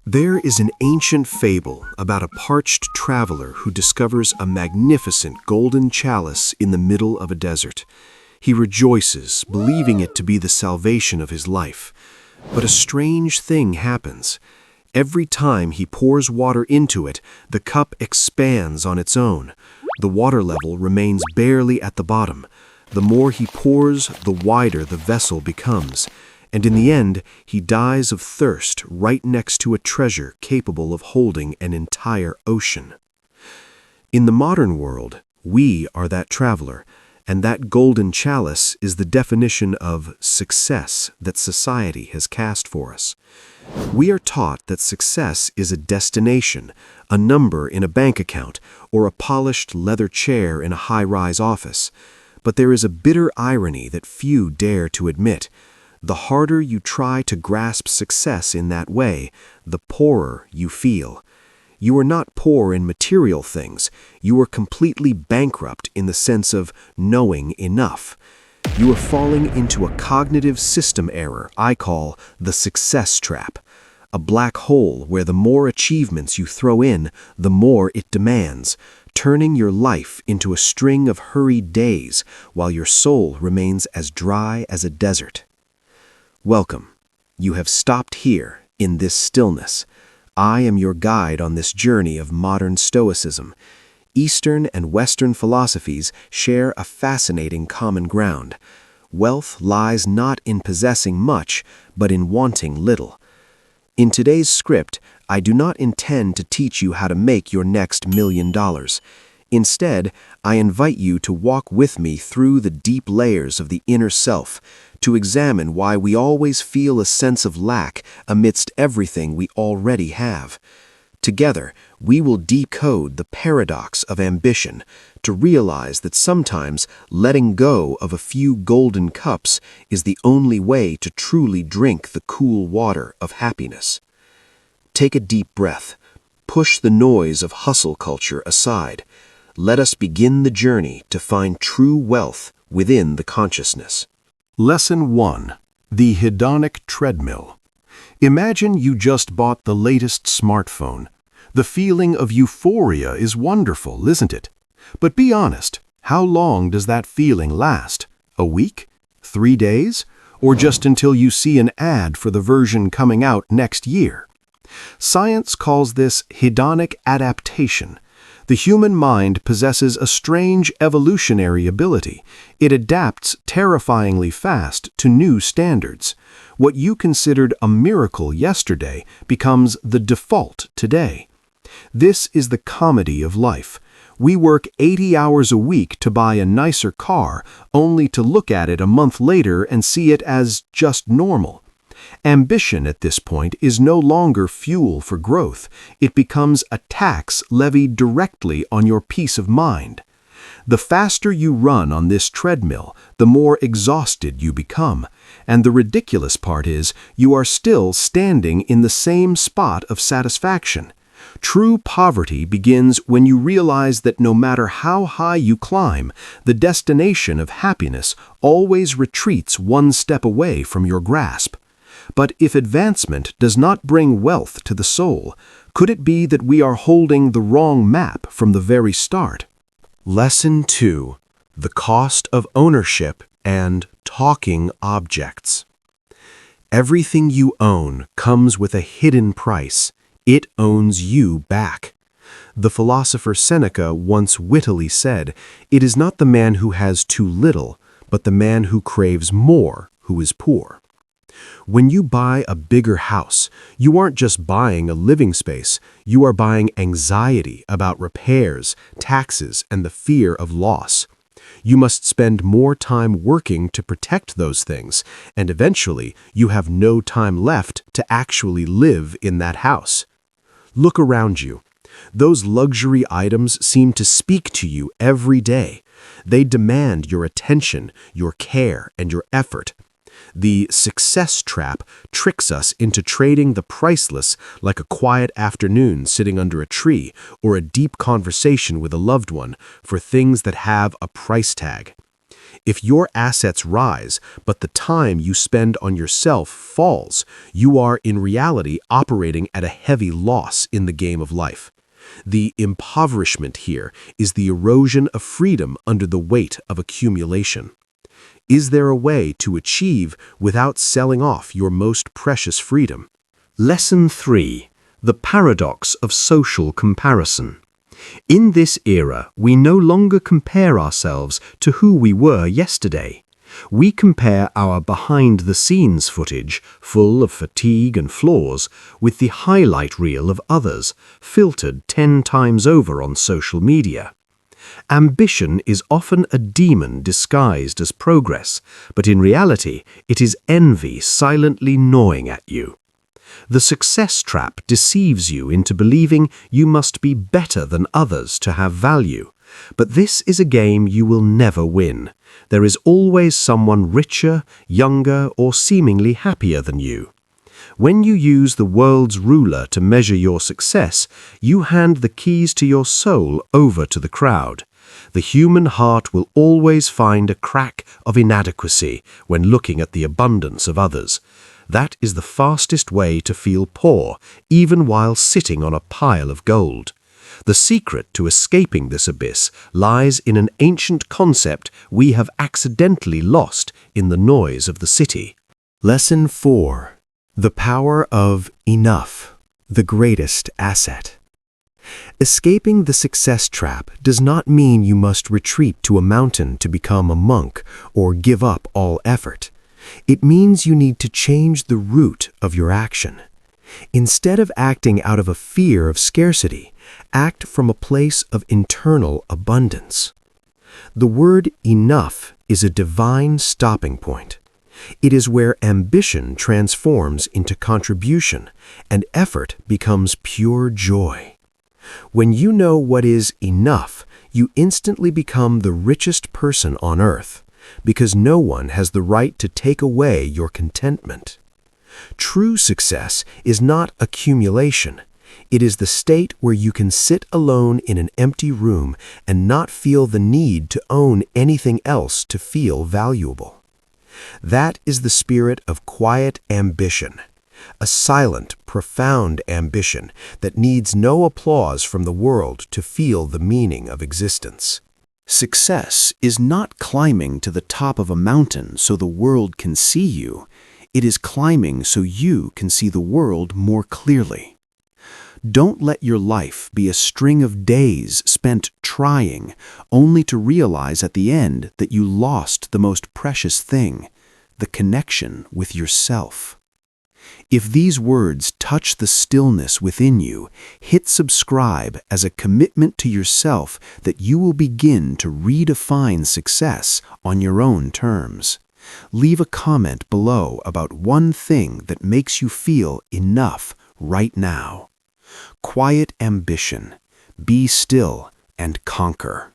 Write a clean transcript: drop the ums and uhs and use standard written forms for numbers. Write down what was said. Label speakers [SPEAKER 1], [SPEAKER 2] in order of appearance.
[SPEAKER 1] There is an ancient fable about a parched traveler who discovers a magnificent golden chalice in the middle of a desert. He rejoices, believing it to be the salvation of his life. But a strange thing happens. Every time he pours water into it, the cup expands on its own. The water level remains barely at the bottom. The more he pours, the wider the vessel becomes. And in the end, he dies of thirst right next to a treasure capable of holding an entire ocean. In the modern world, we are that traveler, and that golden chalice is the definition of success that society has cast for us. We are taught that success is a destination, a number in a bank account, or a polished leather chair in a high-rise office. But there is a bitter irony that few dare to admit. The harder you try to grasp success in that way, the poorer you feel. You are not poor in material things. You are completely bankrupt in the sense of knowing enough. You are falling into a cognitive system error I call the success trap. A black hole where the more achievements you throw in, the more it demands, turning your life into a string of hurried days while your soul remains as dry as a desert. Welcome. You have stopped here, in this stillness. I am your guide on this journey of modern Stoicism. Eastern and Western philosophies share a fascinating common ground. Wealth lies not in possessing much, but in wanting little. In today's script, I do not intend to teach you how to make your next $1 million. Instead, I invite you to walk with me through the deep layers of the inner self, to examine why we always feel a sense of lack amidst everything we already have. Together, we will decode the paradox of ambition, to realize that sometimes letting go of a few golden cups is the only way to truly drink the cool water of happiness. Take a deep breath. Push the noise of hustle culture aside. Let us begin the journey to find true wealth within the consciousness.
[SPEAKER 2] Lesson 1. The Hedonic Treadmill. Imagine you just bought the latest smartphone. The feeling of euphoria is wonderful, isn't it? But be honest, how long does that feeling last? A week? 3 days? Or just until you see an ad for the version coming out next year? Science calls this hedonic adaptation. The human mind possesses a strange evolutionary ability. It adapts terrifyingly fast to new standards. What you considered a miracle yesterday becomes the default today. This is the comedy of life. We work 80 hours a week to buy a nicer car, only to look at it a month later and see it as just normal. Ambition at this point is no longer fuel for growth. It becomes a tax levied directly on your peace of mind. The faster you run on this treadmill, the more exhausted you become. And the ridiculous part is, you are still standing in the same spot of satisfaction. True poverty begins when you realize that no matter how high you climb, the destination of happiness always retreats one step away from your grasp. But if advancement does not bring wealth to the soul, could it be that we are holding the wrong map from the very start? Lesson 2. The Cost of Ownership and Talking Objects. Everything you own comes with a hidden price. It owns you back. The philosopher Seneca once wittily said, "It is not the man who has too little, but the man who craves more who is poor." When you buy a bigger house, you aren't just buying a living space, you are buying anxiety about repairs, taxes, and the fear of loss. You must spend more time working to protect those things, and eventually you have no time left to actually live in that house. Look around you. Those luxury items seem to speak to you every day. They demand your attention, your care, and your effort. The success trap tricks us into trading the priceless like a quiet afternoon sitting under a tree or a deep conversation with a loved one for things that have a price tag.
[SPEAKER 1] If your assets rise, but the time you spend on yourself falls, you are in reality operating at a heavy loss in the game of life. The impoverishment here is the erosion of freedom under the weight of accumulation. Is there a way to achieve without selling off your most precious freedom? Lesson 3. The paradox of social comparison. In this era, we no longer compare ourselves to who we were yesterday. We compare our behind-the-scenes footage, full of fatigue and flaws, with the highlight reel of others, filtered 10 times over on social media. Ambition is often a demon disguised as progress, but in reality, it is envy silently gnawing at you. The success trap deceives you into believing you must be better than others to have value. But this is a game you will never win. There is always someone richer, younger, or seemingly happier than you. When you use the world's ruler to measure your success, you hand the keys to your soul over to the crowd. The human heart will always find a crack of inadequacy when looking at the abundance of others. That is the fastest way to feel poor, even while sitting on a pile of gold. The secret to escaping this abyss lies in an ancient concept we have accidentally lost in the noise of the city.
[SPEAKER 2] Lesson 4. The power of enough, the greatest asset. Escaping the success trap does not mean you must retreat to a mountain to become a monk or give up all effort. It means you need to change the root of your action. Instead of acting out of a fear of scarcity, act from a place of internal abundance. The word enough is a divine stopping point. It is where ambition transforms into contribution and effort becomes pure joy. When you know what is enough, you instantly become the richest person on earth, because no one has the right to take away your contentment. True success is not accumulation. It is the state where you can sit alone in an empty room and not feel the need to own anything else to feel valuable. That is the spirit of quiet ambition, a silent, profound ambition that needs no applause from the world to feel the meaning of existence. Success is not climbing to the top of a mountain so the world can see you. It is climbing so you can see the world more clearly. Don't let your life be a string of days spent trying, only to realize at the end that you lost the most precious thing, the connection with yourself. If these words touch the stillness within you, hit subscribe as a commitment to yourself that you will begin to redefine success on your own terms. Leave a comment below about one thing that makes you feel enough right now. Quiet ambition. Be still and conquer.